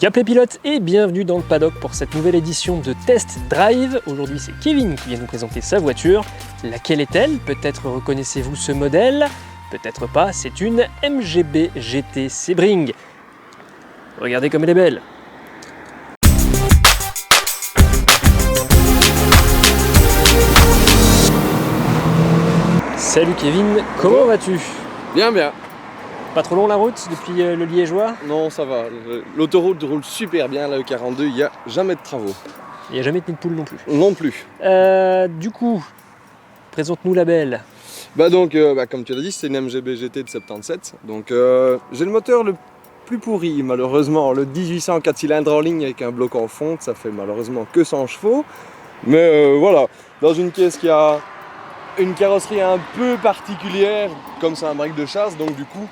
Cap les pilotes et bienvenue dans le paddock pour cette nouvelle édition de Test Drive. Aujourd'hui c'est Kevin qui vient nous présenter sa voiture. Laquelle est-elle? Peut-être reconnaissez-vous ce modèle, peut-être pas, c'est une MGB GT Sebring. Regardez comme elle est belle. Salut Kevin, comment vas-tu? Bien, bien. Pas trop long la route depuis le Liégeois? Non, ça va. L'autoroute roule super bien, la E42, il n'y a jamais de travaux. Il n'y a jamais de nid de poule non plus. Non plus. Du coup, présente-nous la belle. Comme tu l'as dit, c'est une MGB GT de 77. Donc, j'ai le moteur le plus pourri, malheureusement. Le 1800 4 cylindres en ligne avec un bloc en fonte, ça fait malheureusement que 100 chevaux. Mais voilà, dans une caisse qui a une carrosserie un peu particulière, comme c'est un break de chasse, donc du coup,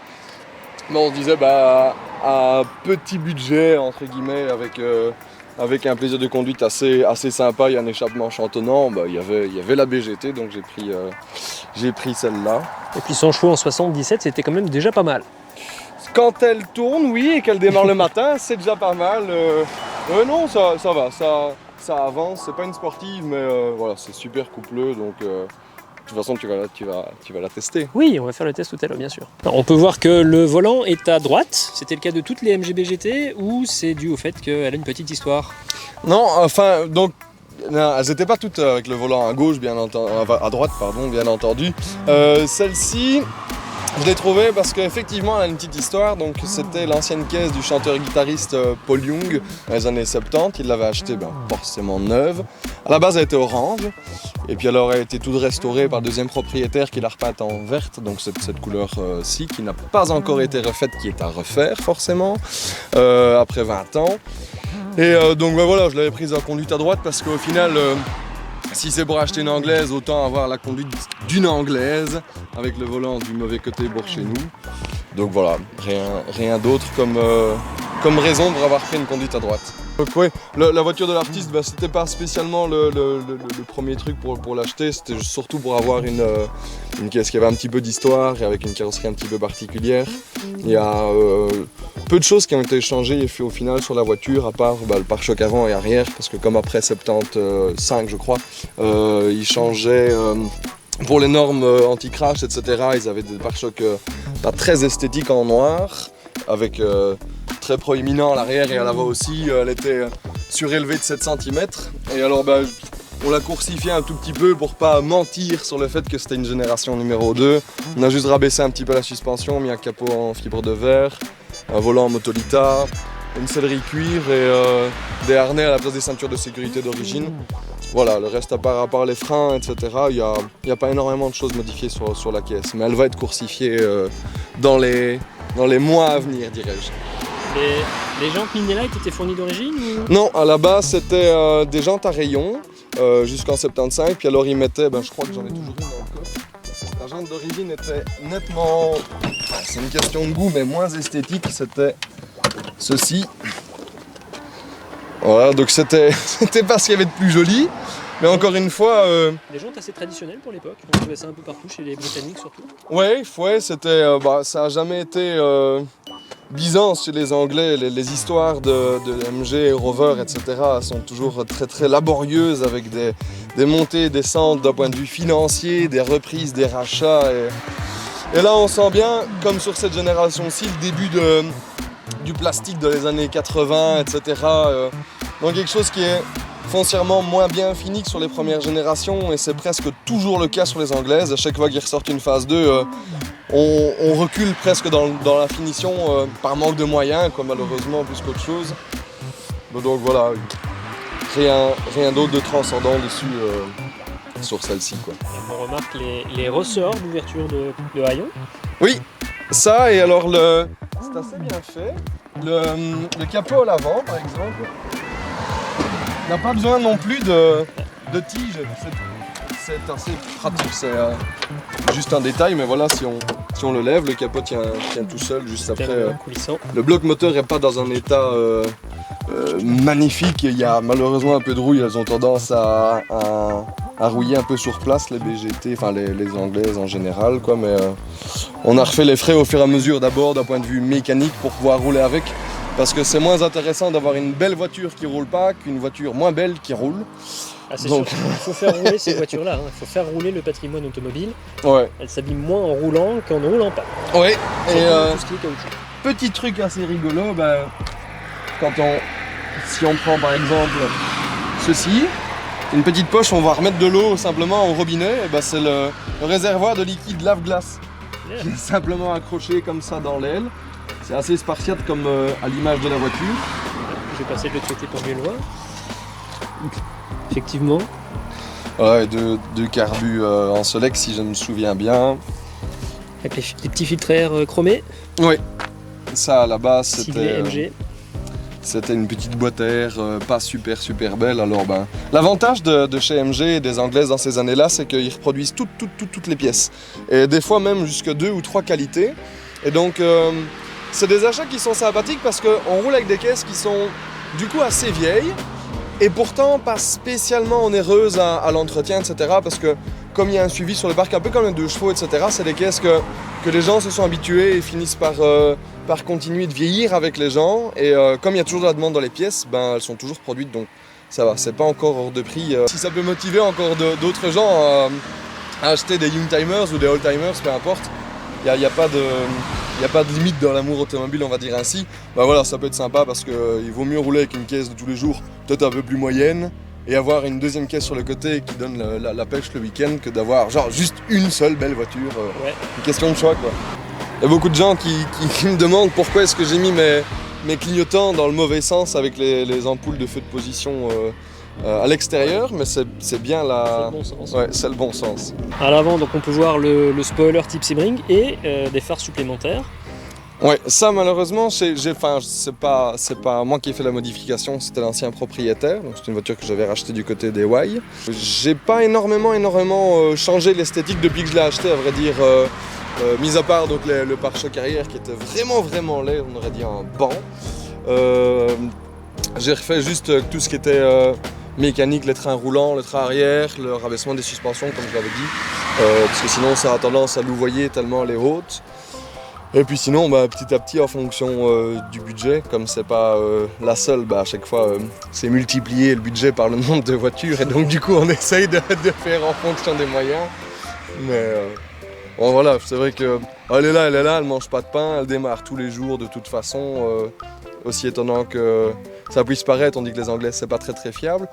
on se disait à petit budget, entre guillemets, avec un plaisir de conduite assez sympa et un échappement chantonnant, il y avait la BGT, donc j'ai pris celle-là. Et puis 100 chevaux en 77, c'était quand même déjà pas mal. Quand elle tourne, oui, et qu'elle démarre le matin, c'est déjà pas mal. Non, ça va, ça avance, c'est pas une sportive, mais voilà, c'est super coupleux, donc de toute façon tu vas la tester. Oui, on va faire le test tout à l'heure, bien sûr. Alors, on peut voir que le volant est à droite, c'était le cas de toutes les MGB GT, ou c'est dû au fait qu'elle a une petite histoire? Non, enfin, donc, non, elles n'étaient pas toutes avec le volant à gauche, à droite, pardon, bien entendu. Celle-ci, je l'ai trouvée parce qu'effectivement elle a une petite histoire. Donc c'était l'ancienne caisse du chanteur-guitariste Paul Young dans les années 70. Il l'avait achetée forcément neuve. À la base elle était orange. Et puis alors elle a été toute restaurée par le deuxième propriétaire qui l'a repeinte en verte. Donc cette couleur-ci qui n'a pas encore été refaite, qui est à refaire forcément après 20 ans. Et donc voilà, je l'avais prise en conduite à droite parce qu'au final... si c'est pour acheter une anglaise, autant avoir la conduite d'une anglaise avec le volant du mauvais côté pour chez nous. Donc voilà, rien d'autre comme raison pour avoir pris une conduite à droite. Donc ouais, la voiture de l'artiste, c'était pas spécialement le premier truc pour l'acheter, c'était surtout pour avoir une caisse qui avait un petit peu d'histoire et avec une carrosserie un petit peu particulière. Il y a peu de choses qui ont été changées au final sur la voiture, à part le pare-choc avant et arrière, parce que comme après 75 je crois, ils changeaient pour les normes anti-crash, etc. Ils avaient des pare-chocs pas très esthétiques en noir, avec très proéminent à l'arrière et à l'avant aussi. Elle était surélevée de 7 cm. Et alors on l'a coursifié un tout petit peu pour pas mentir sur le fait que c'était une génération numéro 2. On a juste rabaissé un petit peu la suspension, mis un capot en fibre de verre, un volant en Motolita, une sellerie cuir et des harnais à la place des ceintures de sécurité d'origine. Voilà, le reste à part les freins, etc., il n'y a pas énormément de choses modifiées sur la caisse. Mais elle va être coursifiée dans les mois à venir, dirais-je. Les jantes Minelite étaient fournies d'origine ou... Non, à la base c'était des jantes à rayons jusqu'en 75, puis alors ils mettaient, je crois que j'en ai toujours une dans le coffre. La jante d'origine était nettement, c'est une question de goût, mais moins esthétique, c'était ceci. Voilà, donc c'était parce qu'il y avait de plus joli, mais encore une fois... Des jantes assez traditionnelles pour l'époque, on trouvait ça un peu partout, chez les Britanniques surtout. Ouais, c'était, ça a jamais été... Byzance chez les Anglais, les histoires de MG, Rover, etc. sont toujours très très laborieuses avec des montées et descentes d'un point de vue financier, des reprises, des rachats. Et là on sent bien, comme sur cette génération-ci, le début du plastique dans les années 80, etc. Donc quelque chose qui est foncièrement moins bien fini que sur les premières générations et c'est presque toujours le cas sur les Anglaises. À chaque fois qu'ils ressortent une phase 2, on recule presque dans la finition par manque de moyens, malheureusement, plus qu'autre chose. Donc voilà, rien d'autre de transcendant dessus sur celle-ci. On remarque les ressorts d'ouverture de haillons. Oui, ça et alors c'est assez bien fait. Le capot à l'avant, par exemple, n'a pas besoin non plus de tige. C'est assez pratique, c'est juste un détail, mais voilà, si on le lève, le capot tient tout seul juste après. Le bloc moteur n'est pas dans un état magnifique, il y a malheureusement un peu de rouille, elles ont tendance à rouiller un peu sur place, les BGT, enfin les anglaises en général, mais on a refait les frais au fur et à mesure d'abord d'un point de vue mécanique pour pouvoir rouler avec. parce que c'est moins intéressant d'avoir une belle voiture qui roule pas qu'une voiture moins belle qui roule. Ah, c'est Donc- sûr, il faut faire rouler ces voitures-là, il faut faire rouler le patrimoine automobile. Ouais. Elles s'abîment moins en roulant qu'en ne roulant pas. Ouais. Surtout Et tout ce qui est caoutchouc. petit truc assez rigolo, si on prend par exemple ceci, une petite poche, on va remettre de l'eau simplement au robinet, et c'est le réservoir de liquide lave-glace qui est simplement accroché comme ça dans l'aile. C'est assez spartiate comme à l'image de la voiture. Je vais passer de l'autre côté pour mieux le voir. Effectivement. Ouais, deux carbus en Solex si je me souviens bien. Avec les petits filtres à air chromés, Oui, ça à la base siglé MG. c'était une petite boîte à air pas super belle. Alors l'avantage de chez MG et des Anglaises dans ces années-là, c'est qu'ils reproduisent toutes les pièces. Et des fois même jusqu'à 2 ou 3 qualités. Et donc c'est des achats qui sont sympathiques parce qu'on roule avec des caisses qui sont du coup assez vieilles et pourtant pas spécialement onéreuses à l'entretien, etc. Parce que comme il y a un suivi sur le parc, un peu comme les 2 chevaux, etc., c'est des caisses que les gens se sont habitués et finissent par continuer de vieillir avec les gens. Et comme il y a toujours de la demande dans les pièces, elles sont toujours produites, donc ça va, c'est pas encore hors de prix. Si ça peut motiver encore d'autres gens à acheter des Youngtimers ou des Oldtimers, peu importe, il n'y a pas de limite dans l'amour automobile, on va dire ainsi. Voilà, ça peut être sympa parce qu'il vaut mieux rouler avec une caisse de tous les jours, peut-être un peu plus moyenne, et avoir une deuxième caisse sur le côté qui donne la pêche le week-end que d'avoir genre juste une seule belle voiture. Ouais. Une question de choix quoi. Il y a beaucoup de gens qui me demandent pourquoi est-ce que j'ai mis mes clignotants dans le mauvais sens avec les ampoules de feu de position à l'extérieur, mais c'est bien C'est le bon sens. Ouais, c'est le bon sens. À l'avant, donc on peut voir le spoiler type Sebring et des phares supplémentaires. Ouais, ça malheureusement, c'est pas moi qui ai fait la modification, c'était l'ancien propriétaire, donc c'est une voiture que j'avais rachetée du côté des Y. J'ai pas énormément changé l'esthétique depuis que je l'ai acheté, à vrai dire, mis à part donc le pare-choc arrière qui était vraiment laid, on aurait dit un banc. J'ai refait juste tout ce qui était mécanique, les trains roulants, le train arrière, le rabaissement des suspensions comme je l'avais dit, parce que sinon ça a tendance à louvoyer tellement elle est haute. Et puis sinon, petit à petit, en fonction du budget, comme c'est pas la seule, à chaque fois, c'est multiplier le budget par le nombre de voitures, et donc du coup, on essaye de faire en fonction des moyens. Mais bon, voilà, c'est vrai que elle est là, elle mange pas de pain, elle démarre tous les jours de toute façon. Aussi étonnant que ça puisse paraître, on dit que les Anglais c'est pas très fiable.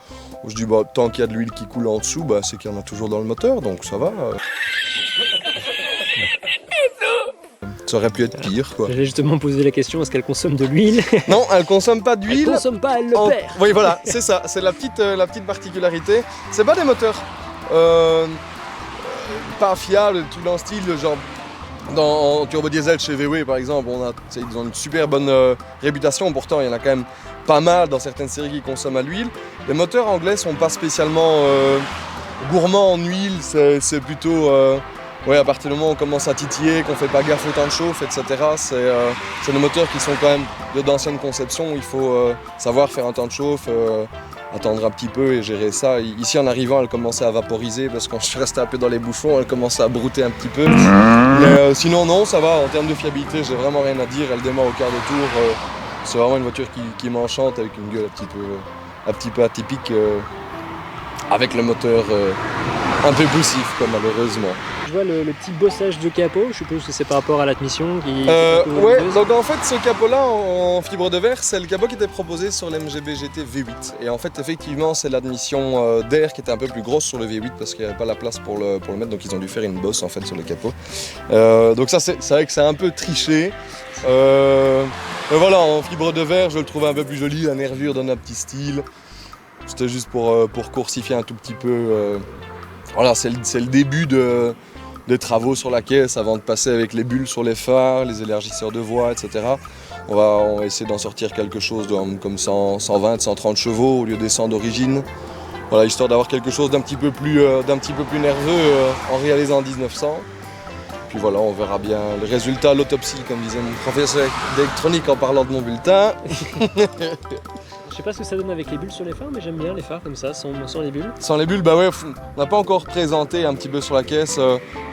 Je dis tant qu'il y a de l'huile qui coule en dessous, c'est qu'il y en a toujours dans le moteur, donc ça va. Ça aurait pu être pire quoi. J'allais justement poser la question, est-ce qu'elle consomme de l'huile? Non, elle consomme pas Elle d'huile. consomme pas, elle le perd. Oui voilà, c'est ça, c'est la petite particularité. C'est pas des moteurs pas fiables, tout dans le style, genre en turbo diesel chez VW par exemple, ils ont une super bonne réputation, pourtant il y en a quand même pas mal dans certaines séries qui consomment à l'huile. Les moteurs anglais sont pas spécialement gourmands en huile, c'est plutôt à partir du moment où on commence à titiller, qu'on fait pas gaffe au temps de chauffe, etc. C'est des moteurs qui sont quand même d'ancienne conception, où il faut savoir faire un temps de chauffe, attendre un petit peu et gérer ça. Ici en arrivant, elle commençait à vaporiser parce qu'on je restais un peu dans les bouchons, elle commençait à brouter un petit peu. Mais sinon non, ça va, en termes de fiabilité, j'ai vraiment rien à dire, elle démarre au quart de tour. C'est vraiment une voiture qui m'enchante avec une gueule un petit peu atypique, avec le moteur un peu poussif quoi, malheureusement. Je vois le petit bossage de capot, je suppose que c'est par rapport à l'admission qui... Ouais, donc en fait ce capot-là en fibre de verre, c'est le capot qui était proposé sur l'MGB GT V8. Et en fait effectivement c'est l'admission d'air qui était un peu plus grosse sur le V8 parce qu'il n'y avait pas la place pour le mettre, donc ils ont dû faire une bosse en fait sur le capot. Donc ça c'est vrai que c'est un peu triché. Mais voilà, en fibre de verre je le trouve un peu plus joli, la nervure donne un petit style. C'était juste pour coursifier un tout petit peu. Voilà, c'est le début des travaux sur la caisse avant de passer avec les bulles sur les phares, les élargisseurs de voie, etc. On va essayer d'en sortir quelque chose comme 120, 130 chevaux au lieu des 100 d'origine. Voilà, histoire d'avoir quelque chose d'un petit peu plus nerveux en réalisant en 1900. Puis voilà, on verra bien le résultat à l'autopsie, comme disait mon professeur d'électronique en parlant de mon bulletin. Je sais pas ce que ça donne avec les bulles sur les phares, mais j'aime bien les phares comme ça, sans les bulles. Sans les bulles, on n'a pas encore présenté un petit peu sur la caisse.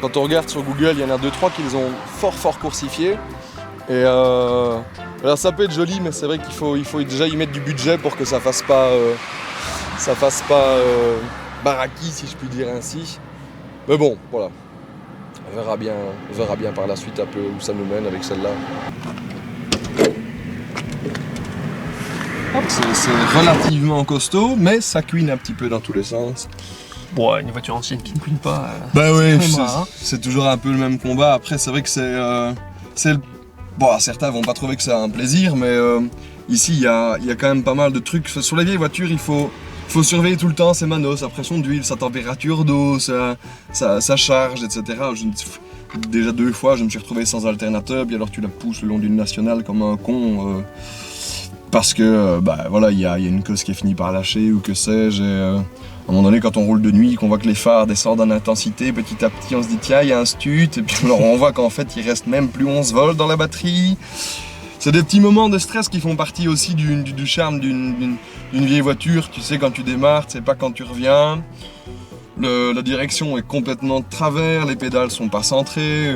Quand on regarde sur Google, il y en a 2-3 qui les ont fort coursifiés. Et Alors ça peut être joli, mais c'est vrai qu'il faut déjà y mettre du budget pour que ça fasse pas baraki, si je puis dire ainsi. Mais bon, voilà. On verra bien par la suite un peu où ça nous mène avec celle-là. C'est relativement costaud, mais ça cuine un petit peu dans tous les sens. Bon, une voiture ancienne qui ne cuine pas. Bah ouais, hein. c'est toujours un peu le même combat. Après, c'est vrai que bon, certains vont pas trouver que c'est un plaisir, mais ici, il y a quand même pas mal de trucs. Sur les vieilles voitures, il faut surveiller tout le temps ses manos, sa pression d'huile, sa température d'eau, sa charge, etc. Déjà 2 fois, je me suis retrouvé sans alternateur, puis alors tu la pousses le long d'une nationale comme un con. Parce que, voilà, il y a une cause qui est finie par lâcher ou que sais-je. À un moment donné, quand on roule de nuit, qu'on voit que les phares descendent en intensité, petit à petit, on se dit tiens, il y a un stut, et puis alors on voit qu'en fait, il reste même plus 11 volts dans la batterie. C'est des petits moments de stress qui font partie aussi du charme d'une vieille voiture. Tu sais, quand tu démarres, tu sais pas quand tu reviens. La direction est complètement de travers, les pédales sont pas centrées.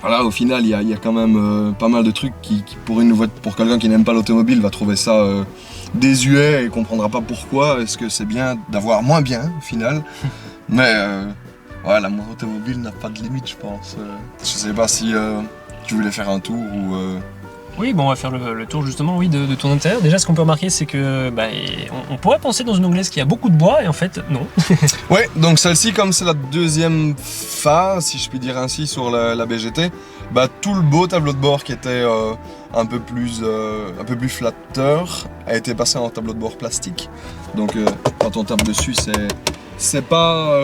Voilà, au final, il y a quand même pas mal de trucs qui pour quelqu'un qui n'aime pas l'automobile, va trouver ça désuet et comprendra pas pourquoi. Est-ce que c'est bien d'avoir moins bien, au final. Mais ouais, l'amour automobile n'a pas de limite, je pense. Je sais pas si tu voulais faire un tour ou... Oui, bon, on va faire le tour justement de ton intérieur. Déjà, ce qu'on peut remarquer, c'est que on pourrait penser dans une anglaise qu'il y a beaucoup de bois, et en fait, non. Ouais, donc celle-ci, comme c'est la deuxième phase, si je puis dire ainsi, sur la BGT, tout le beau tableau de bord qui était un peu plus flatteur a été passé en tableau de bord plastique. Donc quand on tape dessus, c'est pas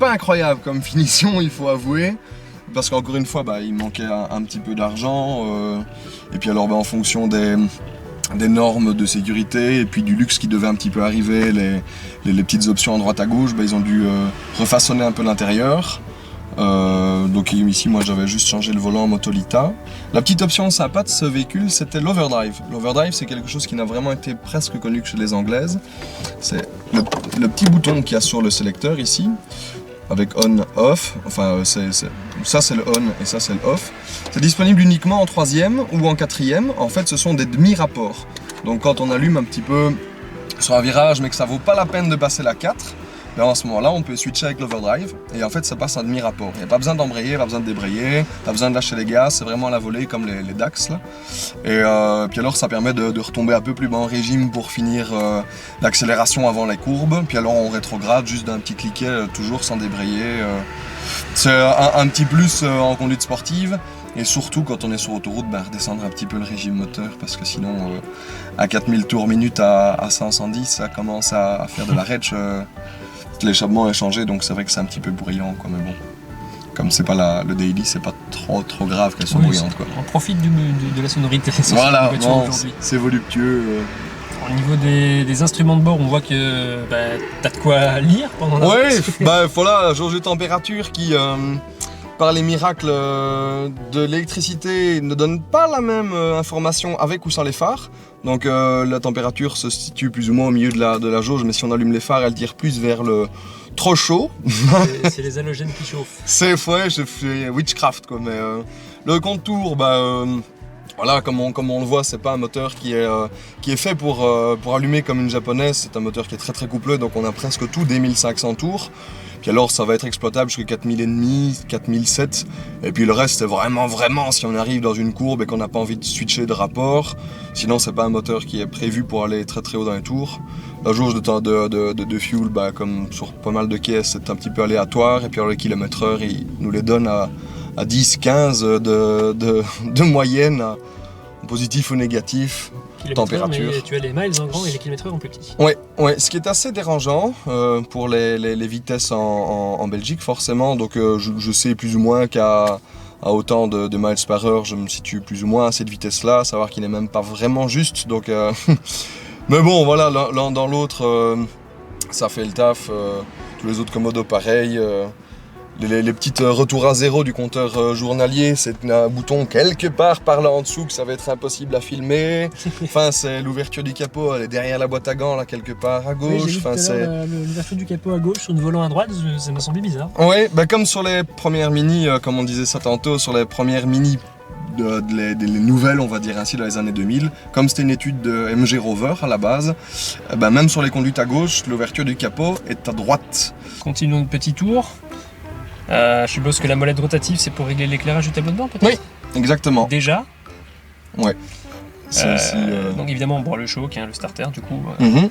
incroyable comme finition, il faut avouer. Parce qu'encore une fois, il manquait un petit peu d'argent. Et puis alors, en fonction des normes de sécurité et puis du luxe qui devait un petit peu arriver, les petites options à droite à gauche, ils ont dû refaçonner un peu l'intérieur. Donc ici, moi, j'avais juste changé le volant en Motolita. La petite option sympa de ce véhicule, c'était l'overdrive. L'overdrive, c'est quelque chose qui n'a vraiment été presque connu que chez les Anglaises. C'est le petit bouton qu'il y a sur le sélecteur ici, avec on-off, enfin ça c'est le on et ça c'est le off. C'est disponible uniquement en 3e ou en 4e. En fait, ce sont des demi-rapports. Donc quand on allume un petit peu sur un virage mais que ça vaut pas la peine de passer la 4, en ce moment-là, on peut switcher avec l'overdrive et en fait ça passe un demi-rapport. Il n'y a pas besoin d'embrayer, pas besoin de débrayer, pas besoin de lâcher les gaz, c'est vraiment à la volée comme les Dax là. Et puis alors ça permet de retomber un peu plus bas en régime pour finir l'accélération avant les courbes. Puis alors on rétrograde juste d'un petit cliquet, toujours sans débrayer. C'est un petit plus en conduite sportive. Et surtout quand on est sur autoroute, redescendre un petit peu le régime moteur parce que sinon à 4000 tours minute à 510, ça commence à faire de la rage. L'échappement est changé, donc c'est vrai que c'est un petit peu bruyant, quoi, mais bon. Comme c'est pas le daily, c'est pas trop grave qu'elles soient bruyantes, quoi. On profite de la sonorité. Voilà, c'est voluptueux. Au niveau des instruments de bord, on voit que t'as de quoi lire pendant la route. Voilà, la jauge de température qui, par les miracles de l'électricité, ne donne pas la même information avec ou sans les phares. Donc la température se situe plus ou moins au milieu de la jauge, mais si on allume les phares, elle tire plus vers le trop chaud. C'est les halogènes qui chauffent. C'est je fais witchcraft, quoi. Mais le contour, voilà, comme on le voit, c'est pas un moteur qui est fait pour allumer comme une japonaise. C'est un moteur qui est très coupleux, donc on a presque tout des 1500 tours. Puis alors ça va être exploitable jusqu'à 4500, 4007. Et puis le reste c'est vraiment si on arrive dans une courbe et qu'on n'a pas envie de switcher de rapport. Sinon c'est pas un moteur qui est prévu pour aller très haut dans les tours. La jauge de fuel, comme sur pas mal de caisses, c'est un petit peu aléatoire. Et puis alors le kilomètre-heure, il nous les donne à 10-15 de moyenne, en positif ou négatif. Température. Mais tu as les miles en grand et les kilomètres en plus petit. Ouais, ce qui est assez dérangeant pour les vitesses en Belgique forcément. Donc je sais plus ou moins qu'à autant de miles par heure, je me situe plus ou moins à cette vitesse-là, savoir qu'il n'est même pas vraiment juste. Donc, mais bon, voilà, l'un dans l'autre, ça fait le taf. Tous les autres Komodo pareil. les petites retours à zéro du compteur journalier, c'est un bouton quelque part par là en dessous que ça va être impossible à filmer. Enfin, c'est l'ouverture du capot, elle est derrière la boîte à gants, là, quelque part à gauche. Oui, j'ai vu enfin, tout à l'heure, l'ouverture du capot à gauche sur une volant à droite, ça m'a semblé bizarre. Oui, bah comme sur les premières Mini, comme on disait ça tantôt, sur les premières Mini, les nouvelles, on va dire ainsi, dans les années 2000, comme c'était une étude de MG Rover à la base, bah même sur les conduites à gauche, l'ouverture du capot est à droite. Continuons le petit tour. Je suppose que la molette rotative, c'est pour régler l'éclairage du tableau de bord, peut-être? Oui, exactement. Déjà. Ouais. Donc évidemment, bon, le choc, hein, le starter, du coup, Mhm.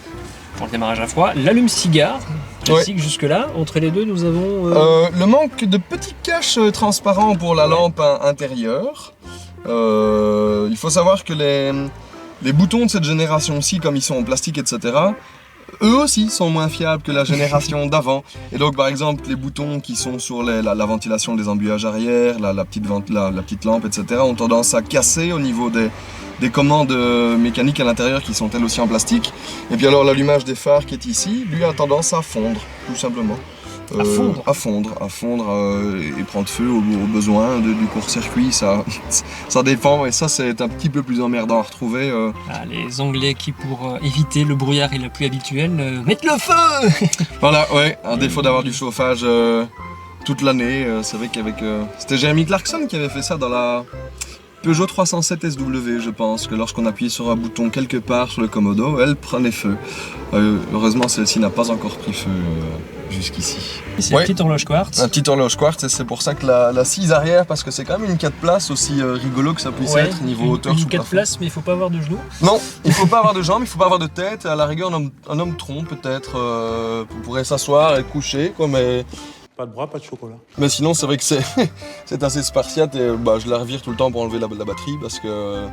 pour le démarrage à froid. L'allume-cigare, classique jusque-là. Entre les deux, nous avons... Le manque de petits caches transparents pour la lampe intérieure. Il faut savoir que les boutons de cette génération-ci, comme ils sont en plastique, etc., eux aussi sont moins fiables que la génération d'avant. Et donc par exemple les boutons qui sont sur la ventilation des embuages arrière, la petite lampe, etc. ont tendance à casser au niveau des commandes mécaniques à l'intérieur qui sont elles aussi en plastique. Et puis alors l'allumage des phares qui est ici, lui a tendance à fondre, tout simplement. À fondre et prendre feu au besoin du court-circuit, ça dépend, et ça c'est un petit peu plus emmerdant à retrouver. Les Anglais qui, pour éviter le brouillard et la pluie habituelle, mettent le feu. Voilà, ouais, un défaut d'avoir du chauffage toute l'année, c'est vrai qu'avec... C'était Jeremy Clarkson qui avait fait ça dans la Peugeot 307 SW, je pense, que lorsqu'on appuyait sur un bouton quelque part sur le Commodo, elle prenait feu. Heureusement, celle-ci n'a pas encore pris feu jusqu'ici. C'est une petite horloge quartz. Un petit horloge quartz, et c'est pour ça que la 6 arrière, parce que c'est quand même une 4 places, aussi rigolo que ça puisse être, niveau hauteur sous 4 places, mais il faut pas avoir de genoux. Non, il faut pas avoir de jambes, il faut pas avoir de tête, à la rigueur un homme tronc peut-être, pourrait s'asseoir et coucher, quoi, mais... Pas de bras, pas de chocolat. Mais sinon, c'est vrai que c'est assez spartiate, et je la revire tout le temps pour enlever la batterie, parce que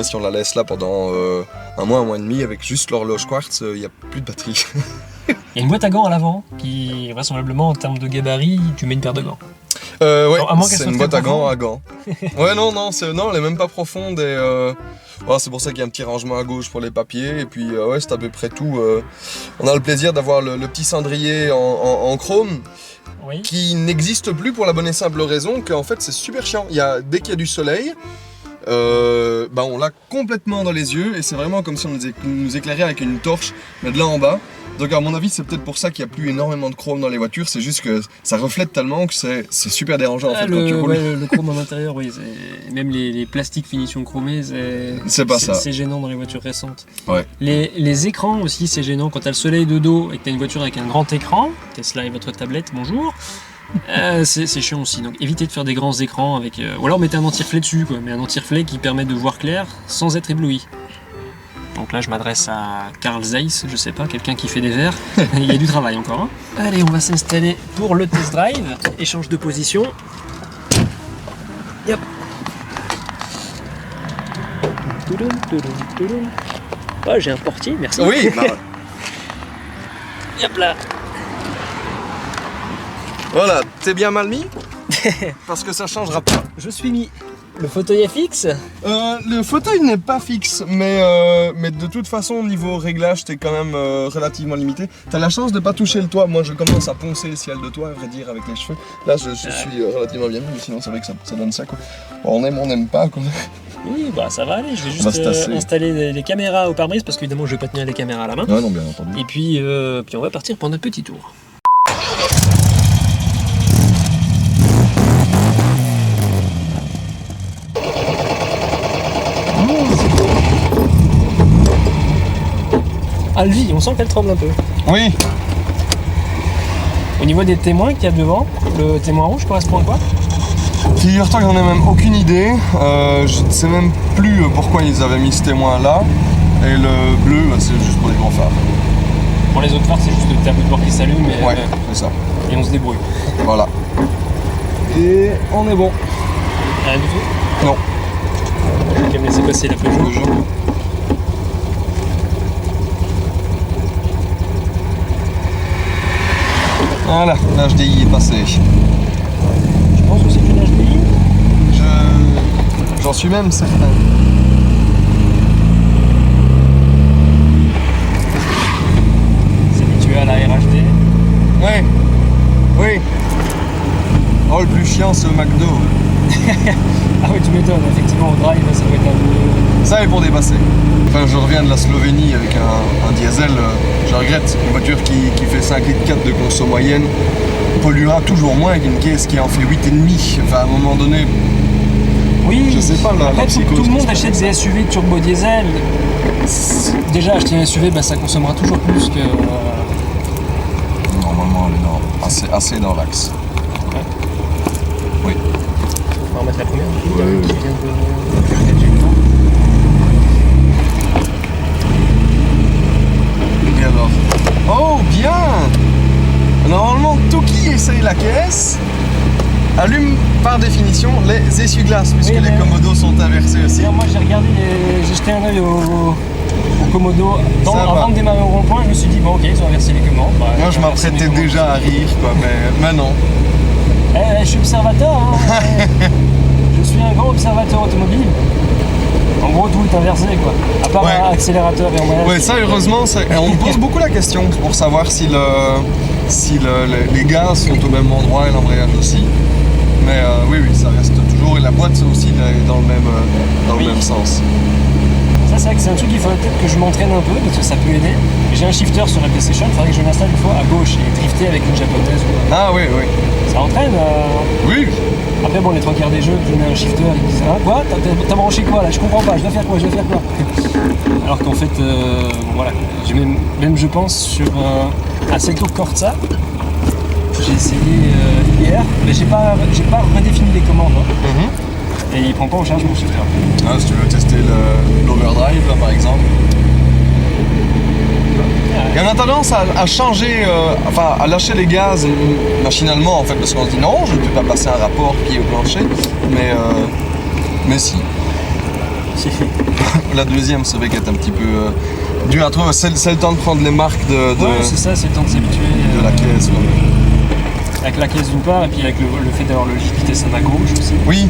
si on la laisse là pendant un mois et demi, avec juste l'horloge quartz, il n'y a plus de batterie. Il y a une boîte à gants à l'avant, qui vraisemblablement en termes de gabarit, tu mets une paire de gants. Ouais, alors, c'est une boîte à gants. Ouais, non, elle est même pas profonde, et c'est pour ça qu'il y a un petit rangement à gauche pour les papiers, et puis ouais, c'est à peu près tout. On a le plaisir d'avoir le petit cendrier en chrome. Oui. Qui n'existe plus pour la bonne et simple raison qu'en fait c'est super chiant. Dès qu'il y a du soleil, on l'a complètement dans les yeux, et c'est vraiment comme si on nous éclairait avec une torche, mais de là en bas. Donc à mon avis c'est peut-être pour ça qu'il n'y a plus énormément de chrome dans les voitures, c'est juste que ça reflète tellement que c'est super dérangeant en fait quand tu roules. Le chrome à l'intérieur, oui, même les plastiques finition chromée, c'est pas ça. C'est gênant dans les voitures récentes. Ouais. Les écrans aussi, c'est gênant quand t'as le soleil de dos et que t'as une voiture avec un grand écran, Tesla et votre tablette, bonjour. C'est chiant aussi, donc évitez de faire des grands écrans avec... ou alors mettez un anti-reflet dessus, quoi, mais un anti-reflet qui permet de voir clair sans être ébloui. Donc là je m'adresse à Carl Zeiss, je sais pas, quelqu'un qui fait des verres. Il y a du travail encore. Hein. Allez, on va s'installer pour le test drive. Échange de position. Yep. Oh, j'ai un portier, merci. Oui. Yep là. Voilà, t'es bien mal mis. Parce que ça changera pas. Je suis mis. Le fauteuil est fixe? Le fauteuil n'est pas fixe, mais de toute façon, niveau réglage, t'es quand même relativement limité. T'as la chance de pas toucher le toit. Moi, je commence à poncer le ciel de toit, à vrai dire, avec les cheveux. Là, je suis relativement bien mis, mais sinon, c'est vrai que ça donne ça, quoi. On n'aime pas, quoi. Oui, ça va aller. Je vais juste installer les caméras au pare-brise, parce qu'évidemment, je vais pas tenir les caméras à la main. Ouais, non, bien entendu. Et puis on va partir pour notre petit tour. Ah, lui, on sent qu'elle tremble un peu. Oui. Au niveau des témoins qu'il y a devant, le témoin rouge correspond à quoi? Figure-toi que j'en ai même aucune idée. Je ne sais même plus pourquoi ils avaient mis ce témoin là. Et le bleu, c'est juste pour les grands phares. Pour les autres phares, c'est juste le tableau de bord qui s'allume. Ouais, c'est ça. Et on se débrouille. Voilà. Et on est bon. Rien du tout? Non. On va me laisser passer la Peugeot. Voilà, l'HDI est passé. Je pense que c'est une HDI. J'en suis même certain. C'est habitué à la RHD. Oui. chiant ce McDo. Ah oui, tu m'étonnes, effectivement, au drive, ça doit être un peu... Ça est pour dépasser. Enfin, je reviens de la Slovénie avec un diesel, je regrette. Une voiture qui fait 5,4 litres de conso moyenne polluera toujours moins qu'une caisse qui en fait 8,5. Enfin, à un moment donné, Oui, je sais pas, la après, psychose tout le monde qui se achète passe. des SUV turbo diesel. Déjà, acheter un SUV, bah, ça consommera toujours plus que... Normalement, elle est assez dans l'axe. Oui. On va remettre la première. Ouais. Qui vient de... Et alors? Oh, bien! Normalement, tout qui essaye la caisse allume par définition les essuie-glaces, puisque Oui, les mais- commodos sont inversés aussi. Moi, j'ai regardé, j'ai jeté un œil au Komodo Ça va. avant de démarrer au rond-point. Je me suis dit, bon, ok, ils ont inversé les commandes. Bah, Moi, je ils ont inversé m'apprêtais mes commandes. déjà à rire, quoi, mais non. Je suis observateur, hein. Je suis un grand observateur automobile. En gros, tout est inversé, quoi. À part Ouais. accélérateur et embrayage. Ouais, ça, heureusement, on me pose beaucoup la question pour savoir si les gaz sont au même endroit et l'embrayage aussi. Mais oui, ça reste toujours. Et la boîte aussi est dans le Oui. même sens. Ça, c'est vrai que c'est un truc qu'il faudrait peut-être que je m'entraîne un peu, parce que ça peut aider. J'ai un shifter sur la PlayStation, il faudrait que je m'installe une fois à gauche et drifter avec une japonaise. Ah oui, oui. Ça entraîne. Oui, Après, bon, les trois quarts des jeux, tu mets un shifter, ils me disent, ah, quoi, t'as branché quoi là? Je comprends pas, je dois faire quoi? Alors qu'en fait, voilà, même je pense sur un Assetto Corsa, j'ai essayé hier, mais j'ai pas redéfini les commandes, hein, et il prend pas en charge mon shifter. Ah, si tu veux tester l'overdrive, là, par exemple. Et on a tendance à changer, à lâcher les gaz machinalement, en fait, parce qu'on se dit non, je ne peux pas passer un rapport pied au plancher, mais si. La deuxième, c'est vrai qu'elle est un petit peu dure à trouver. C'est le temps de prendre les marques de Ouais, c'est ça, c'est le temps de s'habituer. la caisse. Ouais. Avec la caisse d'une part, et puis avec le fait d'avoir le vitesse à ma gauche aussi. Oui,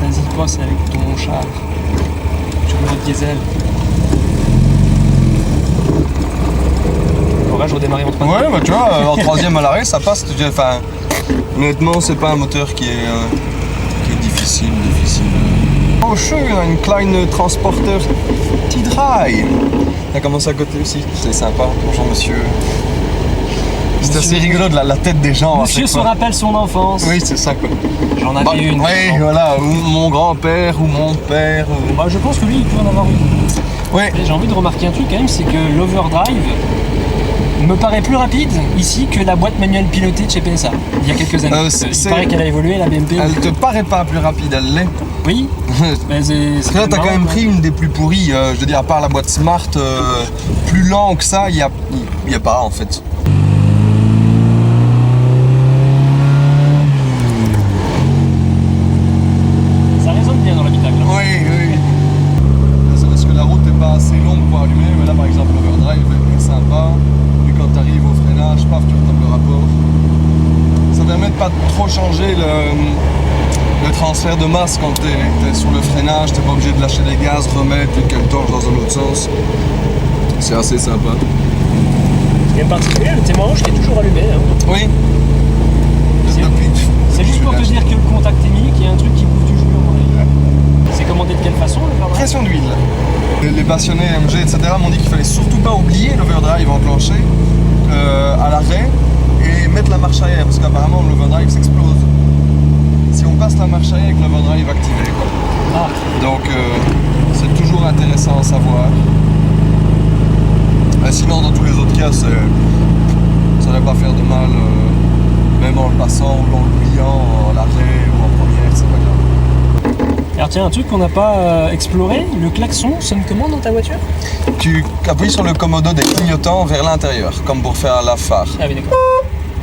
Vas-y, passe avec ton char. Turbo diesel. Là, je redémarre en troisième. ouais, bah, tu vois, en troisième à l'arrêt, ça passe. Enfin, honnêtement, c'est pas un moteur qui est difficile. Oh, schön, un klein transporteur T-Dry. Ça commence à côté aussi, c'est sympa. Bonjour monsieur. C'est assez rigolo de la tête des gens. à Monsieur chaque se fois. rappelle son enfance. Oui, c'est ça quoi. J'en avais Bah, une. oui, voilà, ou mon grand-père ou mon père. Bah, je pense que lui, il peut en avoir une. Ouais. Et j'ai envie de remarquer un truc quand même, c'est que l'overdrive me paraît plus rapide ici que la boîte manuelle pilotée de chez PSA, il y a quelques années. Il paraît qu'elle a évolué, la BMP. Elle te paraît pas plus rapide, elle l'est. Oui, mais c'est Parce que là, t'as quand même marrant, pris une des plus pourries. Je veux dire, à part la boîte Smart, plus lent que ça, il y a pas en fait. Ça résonne bien dans l'habitacle. Oui. C'est parce que la route n'est pas assez longue pour allumer, mais là, par exemple, l'overdrive est sympa. Puis quand tu arrives au freinage, paf, tu retapes le rapport. Ça permet de pas trop changer le transfert de masse quand tu es sur le freinage. Tu n'es pas obligé de lâcher les gaz, remettre et qu'elle torche dans un autre sens. C'est assez sympa. C'est bien particulier, le témoignage qui est toujours allumé. Hein. Oui. C'est juste pour te dire que le contact est mis, qu'il y a un truc qui bouffe du jus à mon avis. C'est commandé de quelle façon l'overdrive? Pression d'huile. Les passionnés MG, etc. m'ont dit qu'il fallait surtout pas oublier l'overdrive enclenché à l'arrêt et mettre la marche arrière parce qu'apparemment l'overdrive s'explose si on passe la marche arrière avec l'overdrive activé. Quoi. Ah, Donc c'est toujours intéressant à savoir. Sinon dans tous les autres cas ça ne va pas faire de mal même en le passant ou en l'oubliant à l'arrêt ou en première, c'est pas grave. alors tiens, un truc qu'on n'a pas exploré, le klaxon sonne comment dans ta voiture? Tu appuies sur le commodo des clignotants vers l'intérieur, comme pour faire la phare. Ah oui, d'accord.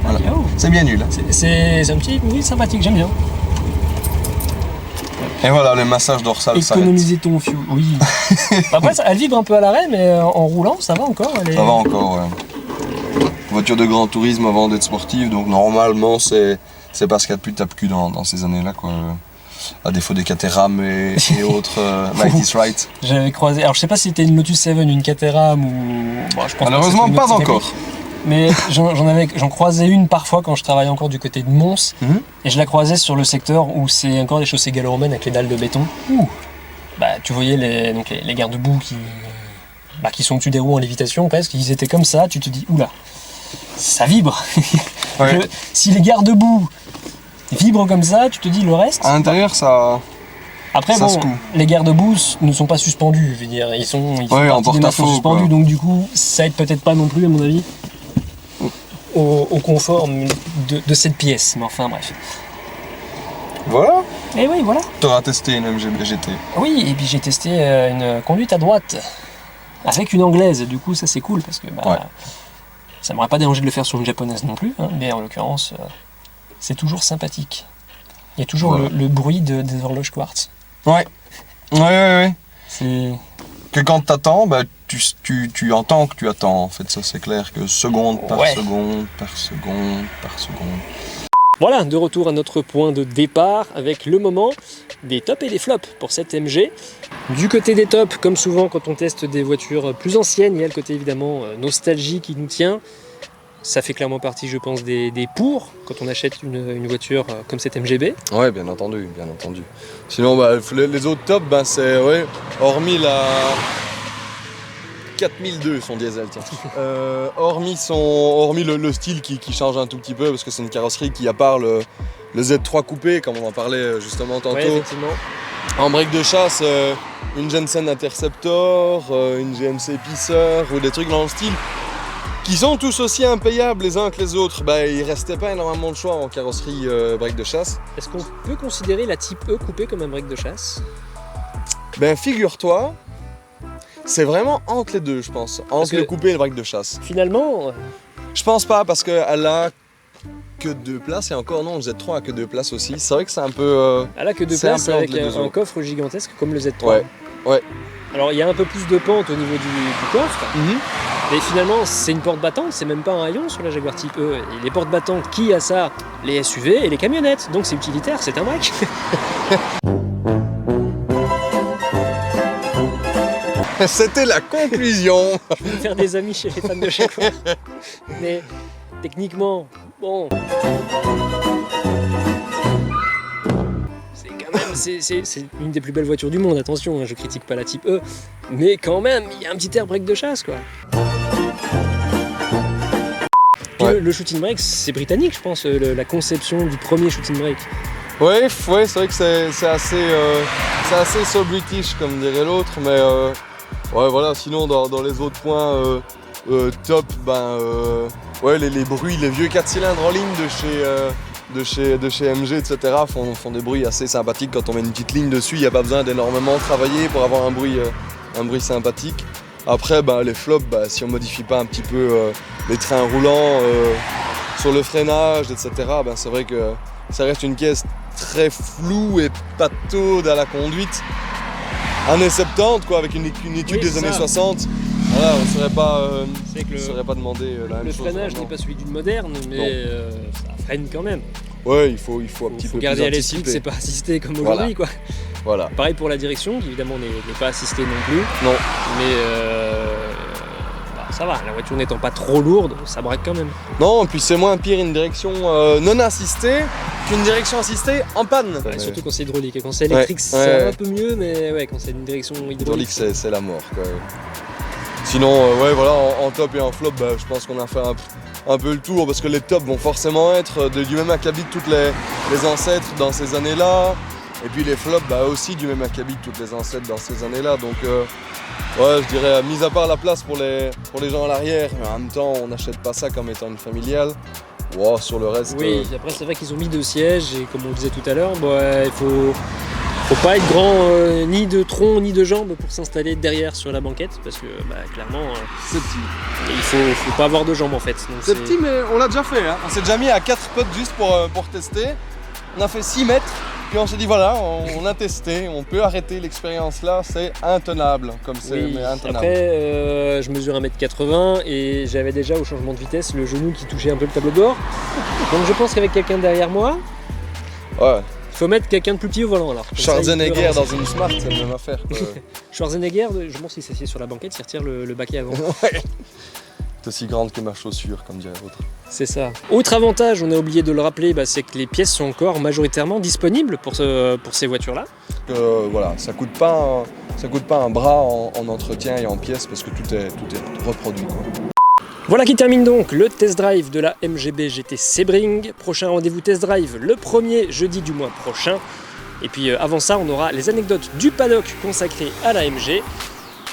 Voilà. Ok, oh. C'est bien nul. Hein. C'est un petit bruit sympathique, j'aime bien. Et voilà, le massage dorsal s'arrête. Économiser ton fuel, oui. Après, elle vibre un peu à l'arrêt, mais en roulant, ça va encore. Elle est... Ça va encore, ouais. Voiture de grand tourisme avant d'être sportive, donc normalement c'est parce qu'il y a plus de tape-cul dans ces années-là, quoi. À défaut des Caterham et autres Light is Right. J'avais croisé, alors je sais pas si c'était une Lotus 7, une Caterham ou... Bon, je pense Malheureusement, que pas c'était une autre encore. catégorie. mais j'en croisais une parfois quand je travaillais encore du côté de Mons, et je la croisais sur le secteur où c'est encore des chaussées gallo-romaines avec les dalles de béton. Bah, tu voyais les garde-boue qui sont au-dessus des roues en lévitation presque, ils étaient comme ça, tu te dis oula, ça vibre. Ouais. Si les garde-boue vibrent comme ça, tu te dis le reste. À l'intérieur, ça. Après, ça bon, se coud. les garde-boue ne sont pas suspendus, je veux dire, ils font en partie des masses porte-à-faux, suspendus, quoi. donc du coup, ça aide peut-être pas non plus, à mon avis, au confort de cette pièce. Mais enfin, bref. Voilà. Et oui, voilà. T'auras testé une MG GT. Oui, et puis j'ai testé une conduite à droite avec une anglaise, du coup, ça c'est cool parce que ça m'aurait pas dérangé de le faire sur une japonaise non plus, hein, mais en l'occurrence, c'est toujours sympathique. Il y a toujours le bruit des horloges quartz. Ouais. C'est... Que quand t'attends, bah, tu entends que tu attends, en fait, ça c'est clair, que seconde par seconde, par seconde, par seconde. Voilà, de retour à notre point de départ avec le moment des tops et des flops pour cette MG. Du côté des tops, comme souvent quand on teste des voitures plus anciennes, il y a le côté évidemment nostalgie qui nous tient. Ça fait clairement partie, je pense, des pour quand on achète une voiture comme cette MGB. Ouais, bien entendu, bien entendu. Sinon, bah, les autres tops, ben c'est, hormis la 4002, son diesel, tiens. Hormis le style qui change un tout petit peu, parce que c'est une carrosserie qui, à part le Z3 coupé, comme on en parlait justement tantôt, effectivement. en break de chasse, une Jensen Interceptor, une GMC Pacer, ou des trucs dans le style, qui sont tous aussi impayables les uns que les autres, bah, il restait pas énormément de choix en carrosserie break de chasse. Est-ce qu'on peut considérer la Type E coupée comme un break de chasse? Ben figure-toi, c'est vraiment entre les deux, je pense, entre le coupé et le break de chasse. Finalement, Je pense pas, parce qu'elle a que 2 places, et encore non, le Z3 a que 2 places aussi. C'est vrai que c'est un peu... elle a que 2 c'est un places peu entre avec les deux un autres. coffre gigantesque comme le Z3. Ouais. Alors il y a un peu plus de pente au niveau du coffre, mais finalement c'est une porte battante, c'est même pas un haillon sur la Jaguar Type E. Et les portes battantes, qui a ça? Les SUV et les camionnettes, donc c'est utilitaire, c'est un break. C'était la conclusion. Je vais me faire des amis chez les fans de Jaguar. Mais techniquement, bon... C'est une des plus belles voitures du monde, attention, hein, je critique pas la Type E, mais quand même, il y a un petit air break de chasse, quoi. Puis le shooting brake, c'est britannique, je pense, la conception du premier shooting brake. Ouais, c'est vrai que c'est assez so british, comme dirait l'autre, mais voilà, sinon dans les autres points top, les bruits, les vieux 4 cylindres en ligne de chez MG, etc. font des bruits assez sympathiques. Quand on met une petite ligne dessus, il n'y a pas besoin d'énormément travailler pour avoir un bruit sympathique. Après, les flops, si on modifie pas un petit peu les trains roulants sur le freinage, etc., c'est vrai que ça reste une caisse très floue et pataude à la conduite. Années 70, quoi, avec une étude des années 60. Voilà, on ne saurait pas demander la même Le chose. freinage n'est pas celui d'une moderne, mais ça freine quand même. Ouais, il faut un petit peu garder plus à l'esprit que anticiper. c'est pas assisté comme aujourd'hui, quoi. Voilà. Pareil pour la direction, qui évidemment n'est pas assistée non plus. Non. Mais ça va, la voiture n'étant pas trop lourde, ça braque quand même. Non, et puis c'est moins pire une direction non assistée qu'une direction assistée en panne. Ouais, surtout quand c'est hydraulique. Et quand c'est électrique, c'est un peu mieux, mais quand c'est une direction hydraulique. C'est la mort, quoi. Sinon, en top et en flop, je pense qu'on a fait un peu le tour, parce que les tops vont forcément être du même acabit que toutes les ancêtres dans ces années-là. Et puis les flops, aussi du même acabit que toutes les ancêtres dans ces années-là. Donc, je dirais, mis à part la place pour les gens à l'arrière, mais en même temps, on n'achète pas ça comme étant une familiale. Wow, sur le reste... Oui, après c'est vrai qu'ils ont mis 2 sièges, et comme on le disait tout à l'heure, il faut pas être grand ni de tronc ni de jambes pour s'installer derrière sur la banquette, parce que clairement c'est petit. Il faut pas avoir de jambes en fait. Donc c'est petit, mais on l'a déjà fait. Hein. On s'est déjà mis à 4 potes juste pour tester. On a fait 6 mètres, puis on s'est dit voilà, on a testé, on peut arrêter l'expérience là, c'est intenable comme c'est intenable. Après, je mesure 1m80 et j'avais déjà au changement de vitesse le genou qui touchait un peu le tableau de bord. Donc je pense qu'avec quelqu'un derrière moi, il faut mettre quelqu'un de plus petit au volant alors. Schwarzenegger dans une Smart, c'est la même affaire. Schwarzenegger, je pense qu'il s'assied sur la banquette, il retire le baquet avant. C'est aussi grande que ma chaussure, comme dirait l'autre. C'est ça. Autre avantage, on a oublié de le rappeler, c'est que les pièces sont encore majoritairement disponibles pour ces voitures-là. Voilà, ça coûte pas un bras en entretien et en pièces parce que tout est reproduit, quoi. Voilà qui termine donc le test drive de la MGB GT Sebring. Prochain rendez-vous test drive le 1er jeudi du mois prochain. Et puis avant ça, on aura les anecdotes du paddock consacrées à la MG.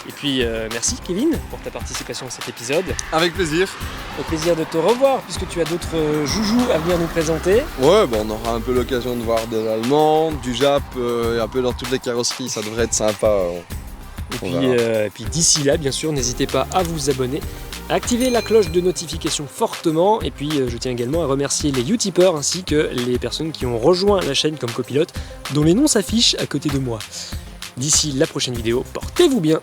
Et puis merci Kevin pour ta participation à cet épisode. Avec plaisir. Au plaisir de te revoir puisque tu as d'autres joujoux à venir nous présenter. Ouais, on aura un peu l'occasion de voir de l'allemand, du Jap, et un peu dans toutes les carrosseries, ça devrait être sympa. Et puis d'ici là, bien sûr, n'hésitez pas à vous abonner, à activer la cloche de notification fortement. Et puis je tiens également à remercier les Utipeurs ainsi que les personnes qui ont rejoint la chaîne comme copilote, dont les noms s'affichent à côté de moi. D'ici la prochaine vidéo, portez-vous bien.